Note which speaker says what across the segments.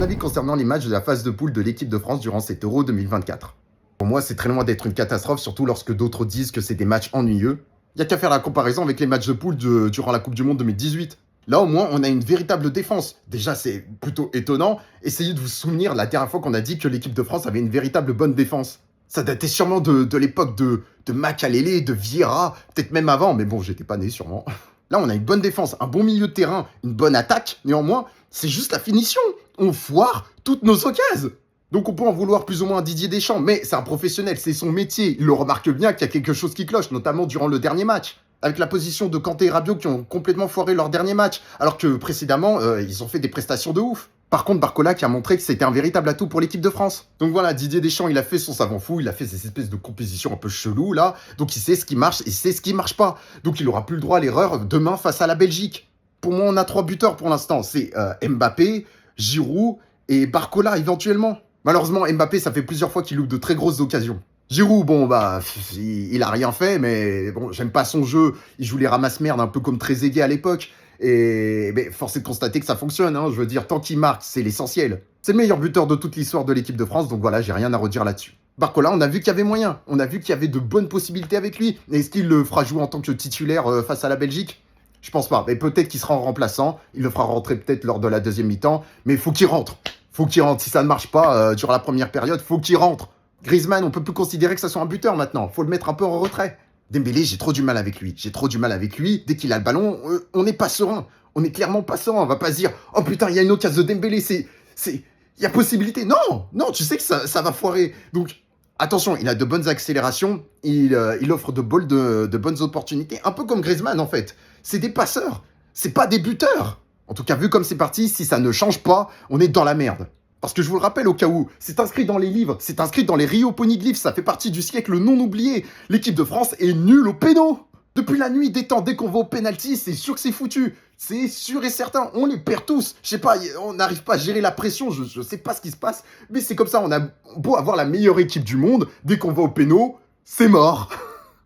Speaker 1: avis concernant les matchs de la phase de poule de l'équipe de France durant cet Euro 2024. Pour moi, c'est très loin d'être une catastrophe, surtout lorsque d'autres disent que c'est des matchs ennuyeux. Il n'y a qu'à faire la comparaison avec les matchs de poule durant la Coupe du Monde 2018. Là, au moins, on a une véritable défense. Déjà, c'est plutôt étonnant. Essayez de vous souvenir la dernière fois qu'on a dit que l'équipe de France avait une véritable bonne défense. Ça datait sûrement de l'époque de Makalele, de Vieira, peut-être même avant, mais bon, j'étais pas né sûrement. Là, on a une bonne défense, un bon milieu de terrain, une bonne attaque. Néanmoins, c'est juste la finition. On foire toutes nos occasions. Donc on peut en vouloir plus ou moins à Didier Deschamps, mais c'est un professionnel, c'est son métier. Il le remarque bien qu'il y a quelque chose qui cloche, notamment durant le dernier match. Avec la position de Kanté et Rabiot qui ont complètement foiré leur dernier match, alors que précédemment, ils ont fait des prestations de ouf. Par contre, Barcola qui a montré que c'était un véritable atout pour l'équipe de France. Donc voilà, Didier Deschamps, il a fait son savant fou, il a fait ces espèces de compositions un peu cheloues là, donc il sait ce qui marche et il sait ce qui marche pas. Donc il aura plus le droit à l'erreur demain face à la Belgique. Pour moi, on a 3 buteurs pour l'instant, c'est Mbappé, Giroud et Barcola éventuellement. Malheureusement, Mbappé, ça fait plusieurs fois qu'il loupe de très grosses occasions. Giroud, bon, bah, il a rien fait, mais bon, j'aime pas son jeu. Il joue les ramasse-merde un peu comme Trezeguet à l'époque. Et mais force est de constater que ça fonctionne, hein. Je veux dire, tant qu'il marque, c'est l'essentiel. C'est le meilleur buteur de toute l'histoire de l'équipe de France, donc voilà, j'ai rien à redire là-dessus. Barcola, on a vu qu'il y avait moyen. On a vu qu'il y avait de bonnes possibilités avec lui. Est-ce qu'il le fera jouer en tant que titulaire face à la Belgique ? Je pense pas. Mais peut-être qu'il sera en remplaçant. Il le fera rentrer peut-être lors de la deuxième mi-temps. Mais il faut qu'il rentre. Faut qu'il rentre. Si ça ne marche pas durant la première période, faut qu'il rentre. Griezmann, on peut plus considérer que ça soit un buteur maintenant. Faut le mettre un peu en retrait. Dembélé, j'ai trop du mal avec lui. J'ai trop du mal avec lui. Dès qu'il a le ballon, on n'est pas serein. On n'est clairement pas serein. On va pas se dire, oh putain, il y a une occasion de Dembélé. Il y a possibilité. Non, non, tu sais que ça va foirer. Donc, attention, il a de bonnes accélérations. Il offre de bonnes opportunités. Un peu comme Griezmann, en fait. C'est des passeurs. C'est pas des buteurs. En tout cas, vu comme c'est parti, si ça ne change pas, on est dans la merde. Parce que je vous le rappelle au cas où, c'est inscrit dans les livres, c'est inscrit dans les Rio Ponyglyphes, ça fait partie du siècle non oublié. L'équipe de France est nulle au péno. Depuis la nuit des temps, dès qu'on va au pénalty, c'est sûr que c'est foutu. C'est sûr et certain, on les perd tous. Je sais pas, on n'arrive pas à gérer la pression, je sais pas ce qui se passe, mais c'est comme ça, on a beau avoir la meilleure équipe du monde, dès qu'on va au péno, c'est mort.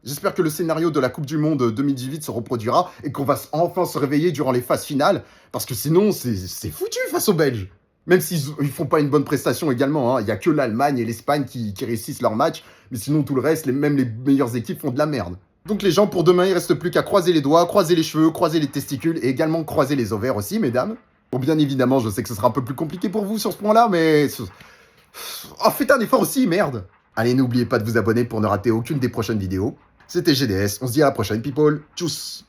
Speaker 1: J'espère que le scénario de la Coupe du Monde 2018 se reproduira et qu'on va enfin se réveiller durant les phases finales, parce que sinon, c'est foutu face aux Belges. Même s'ils ne font pas une bonne prestation également, hein. Il n'y a que l'Allemagne et l'Espagne qui réussissent leur match, mais sinon tout le reste, même les meilleures équipes font de la merde. Donc les gens, pour demain, il ne reste plus qu'à croiser les doigts, croiser les cheveux, croiser les testicules et également croiser les ovaires aussi, mesdames. Bon, bien évidemment, je sais que ce sera un peu plus compliqué pour vous sur ce point-là, mais... Oh, faites un effort aussi, merde. Allez, n'oubliez pas de vous abonner pour ne rater aucune des prochaines vidéos. C'était GDS, on se dit à la prochaine, people. Tchuss.